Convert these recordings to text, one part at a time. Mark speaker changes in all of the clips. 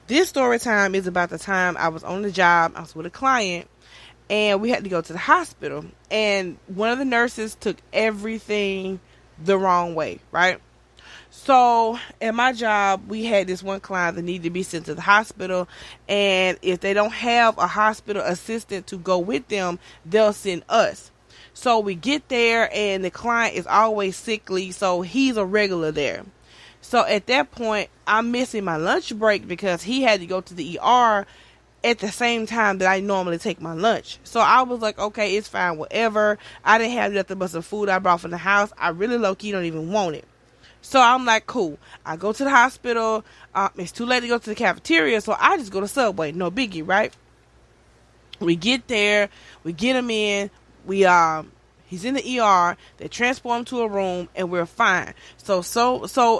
Speaker 1: This story time is about the time I was on the job. I was with a client, and we had to go to the hospital. And one of the nurses took everything the wrong way, right? So, in my job, we had this one client that needed to be sent to the hospital, and if they don't have a hospital assistant to go with them, they'll send us. So we get there, and the client is always sickly, so he's a regular there. So at that point, I'm missing my lunch break because he had to go to the ER at the same time that I normally take my lunch. So I was like, okay, it's fine, whatever. I didn't have nothing but some food I brought from the house. I really low key don't even want it. So I'm like, cool. I go to the hospital. It's too late to go to the cafeteria, so I just go to Subway. No biggie, right? We get there. We get him in. He's in the ER. They transport him to a room, and we're fine. So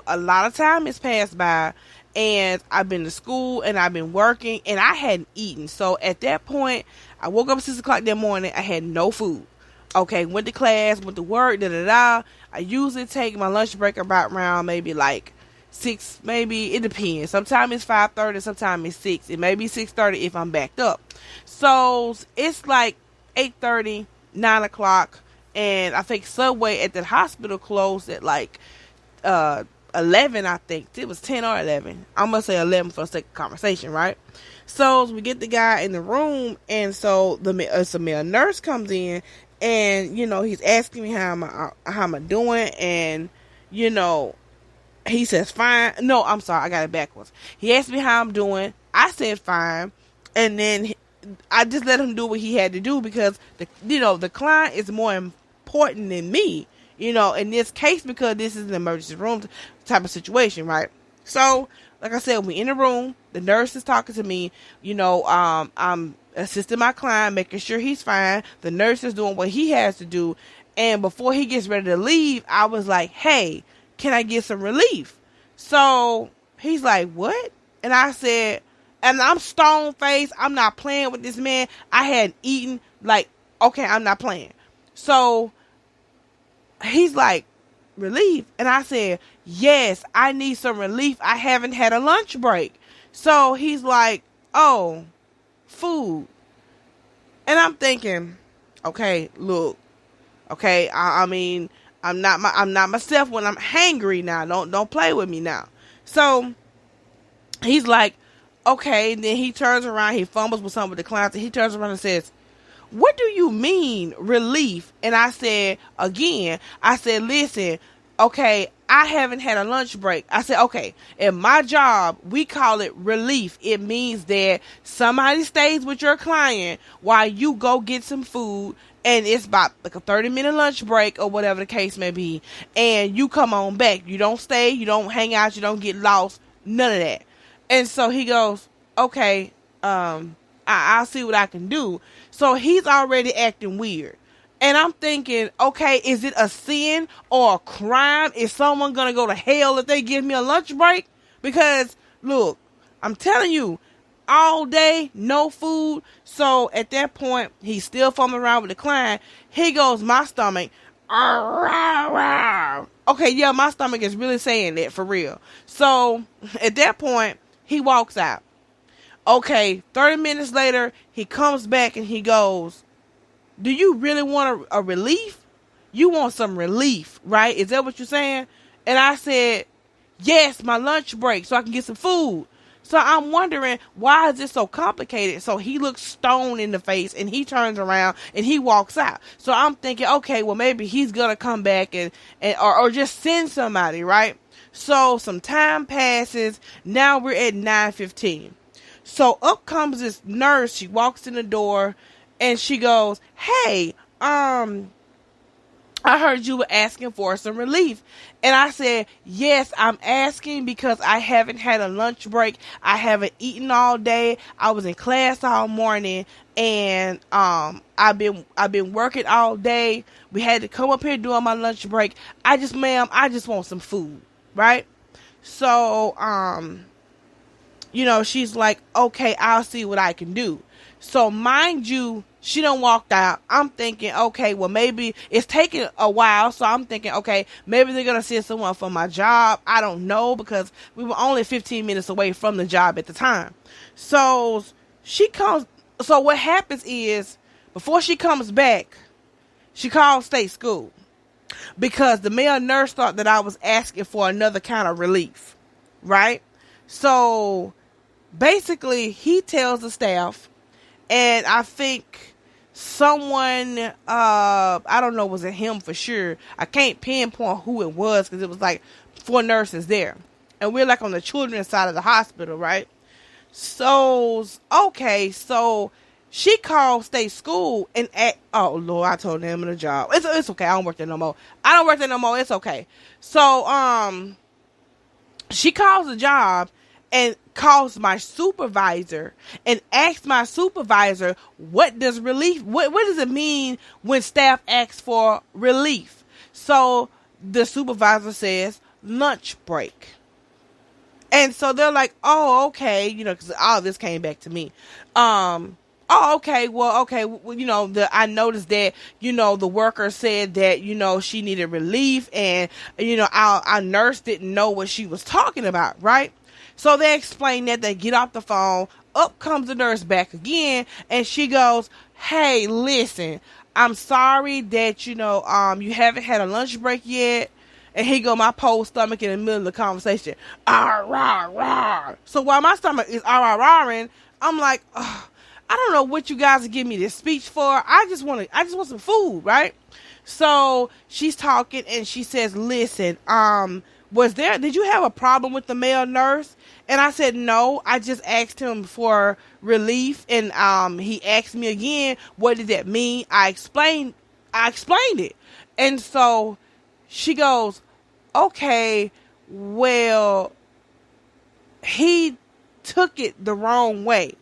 Speaker 1: a lot of time has passed by, and I've been to school, and I've been working, and I hadn't eaten. So at that point, I woke up at 6 o'clock that morning. I had no food. Okay, went to class, went to work, da-da-da. I usually take my lunch break about around maybe like 6, maybe, it depends. Sometimes it's 5:30, sometimes it's 6. It may be 6:30 if I'm backed up. So, it's like 8:30, 9 o'clock, and I think Subway at the hospital closed at like 11, I think. It was 10 or 11. I'm going to say 11 for the sake of conversation, right? So, we get the guy in the room, and so the male nurse comes in, and, he's asking me how am I doing, and, he says, fine. No, I'm sorry, I got it backwards. He asked me how I'm doing. I said, fine, and then I just let him do what he had to do because, the client is more important than me, in this case, because this is an emergency room type of situation, right? So, like I said, we in the room, the nurse is talking to me, I'm assisting my client, making sure he's fine. The nurse is doing what he has to do. And before he gets ready to leave, I was like, hey, can I get some relief? So he's like, what? And I said, and I'm stone faced. I'm not playing with this man. I hadn't eaten. Like, okay, I'm not playing. So he's like, relief? And I said, yes, I need some relief. I haven't had a lunch break. So he's like, oh, food. And I'm thinking, okay, look, okay, I mean, I'm not myself when I'm hangry now. Don't play with me now. So he's like, okay. And then he turns around, he fumbles with some of the clients, and he turns around and says, what do you mean relief? And I said, listen, okay, I haven't had a lunch break. I said, okay, in my job, we call it relief. It means that somebody stays with your client while you go get some food, and it's about like a 30-minute lunch break or whatever the case may be, and you come on back. You don't stay, you don't hang out, you don't get lost, none of that. And so he goes, okay, I'll see what I can do. So he's already acting weird. And I'm thinking, okay, is it a sin or a crime? Is someone going to go to hell if they give me a lunch break? Because, look, I'm telling you, all day, no food. So at that point, he's still fumbling around with the client. He goes, my stomach. Okay, yeah, my stomach is really saying that for real. So at that point, he walks out. Okay, 30 minutes later, he comes back and he goes, do you really want a relief? You want some relief, right? Is that what you're saying? And I said, yes, my lunch break so I can get some food. So I'm wondering, why is this so complicated? So he looks stoned in the face and he turns around and he walks out. So I'm thinking, okay, well, maybe he's going to come back or just send somebody, right? So some time passes. Now we're at 9:15. So up comes this nurse. She walks in the door and she goes, hey, I heard you were asking for some relief. And I said, yes, I'm asking because I haven't had a lunch break. I haven't eaten all day. I was in class all morning, and I've been working all day. We had to come up here during my lunch break. I just want some food, right? So, she's like, okay, I'll see what I can do. So mind you, She done walked out. I'm thinking, okay, well, maybe it's taking a while. So I'm thinking, okay, maybe they're going to send someone for my job. I don't know, because we were only 15 minutes away from the job at the time. So she comes. So what happens is, before she comes back, she calls state school, because the male nurse thought that I was asking for another kind of relief. Right? So basically, he tells the staff, and I think someone, I don't know, was it him for sure? I can't pinpoint who it was, because it was like 4 nurses there, and we're like on the children's side of the hospital, right? So okay, so she called state school and oh Lord, I told them in the job, it's okay, I don't work there no more. It's okay. So she calls the job and calls my supervisor and asks my supervisor, what does it mean when staff asks for relief? So the supervisor says lunch break. And so they're like, oh, okay, because all this came back to me. Oh, okay, well, I noticed that, the worker said that, she needed relief, and, our nurse didn't know what she was talking about, right? So they explain that, they get off the phone, up comes the nurse back again, and she goes, hey, listen, I'm sorry that, you haven't had a lunch break yet. And he go, my pole stomach in the middle of the conversation. Ah, rah, rah. So while my stomach is ah, I'm like, ugh, I don't know what you guys are giving me this speech for. I just want some food, right? So she's talking and she says, listen, did you have a problem with the male nurse? And I said, no, I just asked him for relief. And, he asked me again, what did that mean? I explained it. And so she goes, okay, well, he took it the wrong way.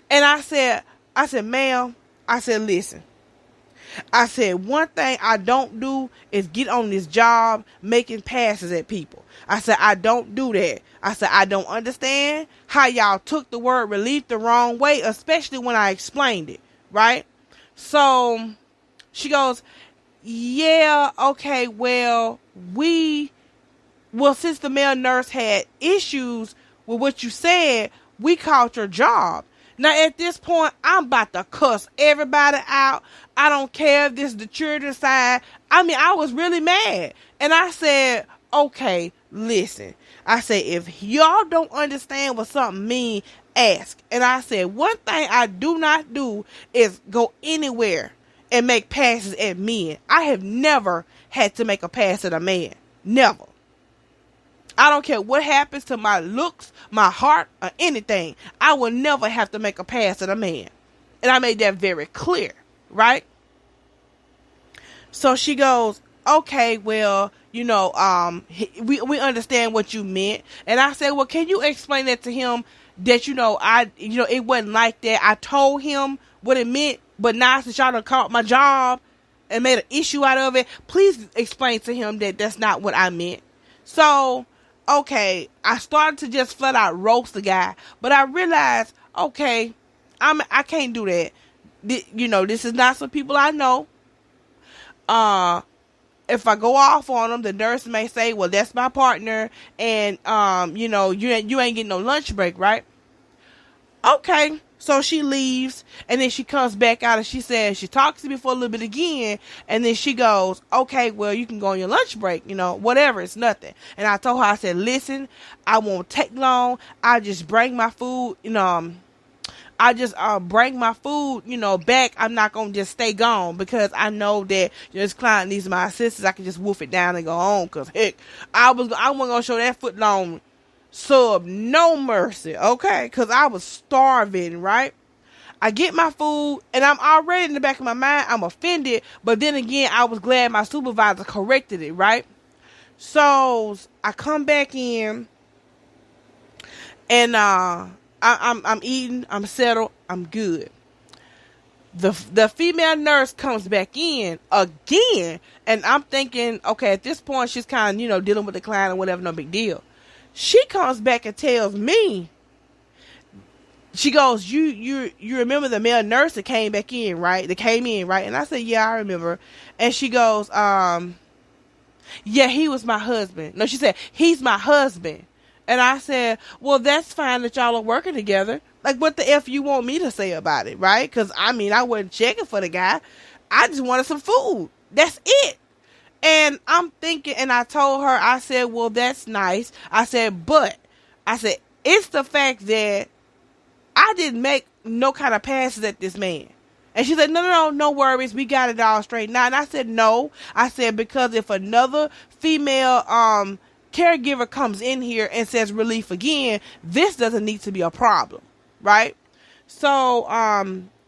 Speaker 1: And I said, ma'am, listen, I said, one thing I don't do is get on this job making passes at people. I said, I don't do that. I said, I don't understand how y'all took the word relief the wrong way, especially when I explained it, right? So she goes, yeah, okay, since the male nurse had issues with what you said, we called your job. Now, at this point, I'm about to cuss everybody out. I don't care if this is the children's side. I was really mad. And I said, okay, listen. I said, if y'all don't understand what something means, ask. And I said, one thing I do not do is go anywhere and make passes at men. I have never had to make a pass at a man. Never. I don't care what happens to my looks, my heart, or anything. I will never have to make a pass at a man. And I made that very clear, right? So she goes, okay, well, we understand what you meant. And I said, well, can you explain that to him that, it wasn't like that. I told him what it meant, but now since y'all done caught my job and made an issue out of it, please explain to him that that's not what I meant. So, okay, I started to just flat out roast the guy, but I realized, okay, I can't do that. This is not some people I know. If I go off on them, the nurse may say, well, that's my partner, and you ain't getting no lunch break, right? Okay. So she leaves, and then she comes back out, and she says, she talks to me for a little bit again, and then she goes, okay, well, you can go on your lunch break, whatever, it's nothing. And I told her, I said, listen, I won't take long. I just bring my food, bring my food, back. I'm not going to just stay gone, because I know that this client needs my assistance. I can just wolf it down and go on, because heck, I wasn't going to show that foot long sub no mercy, okay? Because I was starving, right? I get my food, and I'm already in the back of my mind, I'm offended, but then again, I was glad my supervisor corrected it, right? So I come back in, and I'm eating, I'm settled, I'm good. The female nurse comes back in again, and I'm thinking, okay, at this point, she's kind of, dealing with the client or whatever, no big deal. She comes back and tells me, she goes, you remember the male nurse that came back in, right? That came in, right? And I said, yeah, I remember. And she goes, yeah, he was my husband. No, she said, he's my husband. And I said, well, that's fine that y'all are working together. Like, what the F you want me to say about it, right? Because, I mean, I wasn't checking for the guy. I just wanted some food. That's it. And I'm thinking, and I told her, I said, well, that's nice. I said, it's the fact that I didn't make no kind of passes at this man. And she said, no worries. We got it all straight now. And I said, no. I said, because if another female caregiver comes in here and says relief again, this doesn't need to be a problem, right? So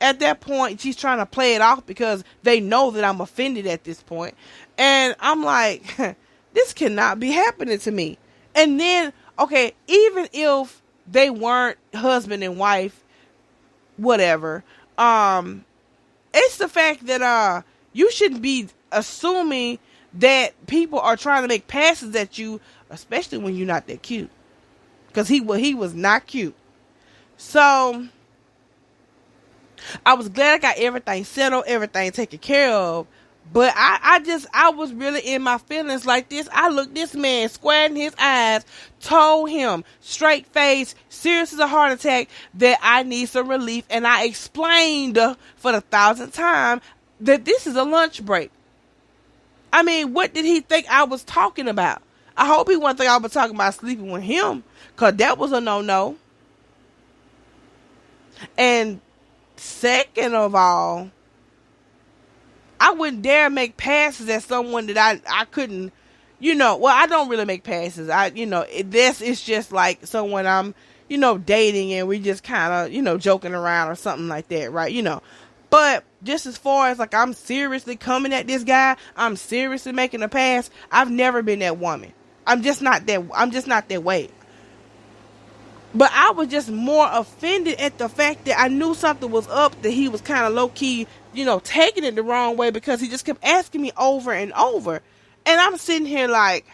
Speaker 1: at that point, she's trying to play it off because they know that I'm offended at this point. And I'm like, this cannot be happening to me. And then, okay, even if they weren't husband and wife, whatever, it's the fact that you shouldn't be assuming that people are trying to make passes at you, especially when you're not that cute. Because he was not cute. So I was glad I got everything settled, everything taken care of. But I was really in my feelings like this. I looked this man square in his eyes, told him straight face, serious as a heart attack, that I need some relief. And I explained for the 1,000th time that this is a lunch break. I mean, what did he think I was talking about? I hope he wasn't think I was talking about sleeping with him, because that was a no-no. And second of all, I wouldn't dare make passes at someone that I couldn't, well, I don't really make passes. This is just like someone I'm, dating, and we just kind of, joking around or something like that, right? But just as far as like I'm seriously coming at this guy, I'm seriously making a pass, I've never been that woman. I'm just not that way. But I was just more offended at the fact that I knew something was up, that he was kind of low-key, taking it the wrong way, because he just kept asking me over and over. And I'm sitting here like,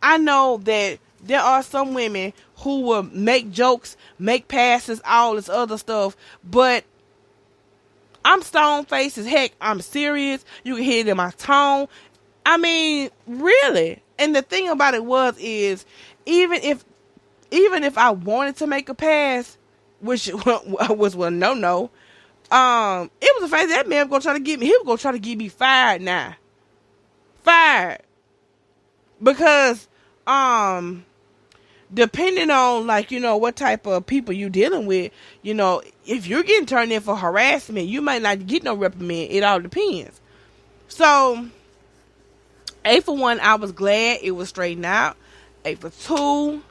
Speaker 1: I know that there are some women who will make jokes, make passes, all this other stuff, but I'm stone-faced as heck. I'm serious. You can hear it in my tone. I mean, really. And the thing about it is, even if I wanted to make a pass, which was a no-no, it was the fact that man was going to try to get me. He was going to try to get me fired now. Fired. Because, depending on, like, what type of people you dealing with, if you're getting turned in for harassment, you might not get no reprimand. It all depends. So, A, for one, I was glad it was straightened out. A, for two,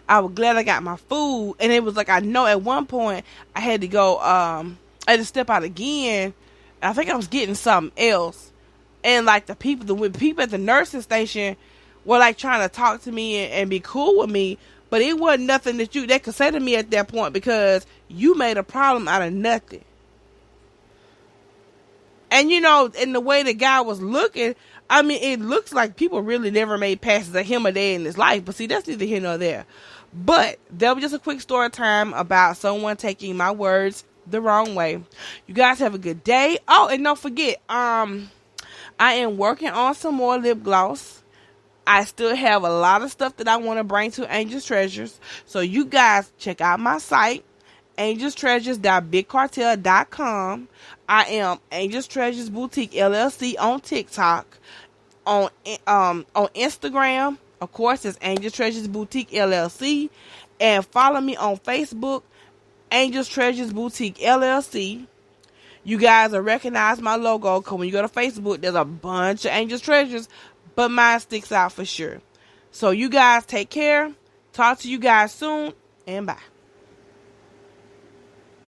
Speaker 1: I was glad I got my food. And it was like, I know at one point I had to go, I had to step out again. I think I was getting something else. And like the people at the nursing station were like trying to talk to me and be cool with me. But it wasn't nothing that they could say to me at that point, because you made a problem out of nothing. And in the way the guy was looking, I mean, it looks like people really never made passes at him a day in his life. But see, that's neither here nor there. But that was just a quick story time about someone taking my words the wrong way. You guys have a good day. Oh, and don't forget, I am working on some more lip gloss. I still have a lot of stuff that I want to bring to Angel's Treasures. So you guys check out my site, angelstreasures.bigcartel.com. I am Angel's Treasures Boutique LLC on TikTok. On Instagram, of course, it's Angel's Treasures Boutique LLC. And follow me on Facebook, Angel's Treasures Boutique LLC. You guys will recognize my logo, because when you go to Facebook, there's a bunch of Angel's Treasures, but mine sticks out for sure. So you guys take care. Talk to you guys soon, and bye.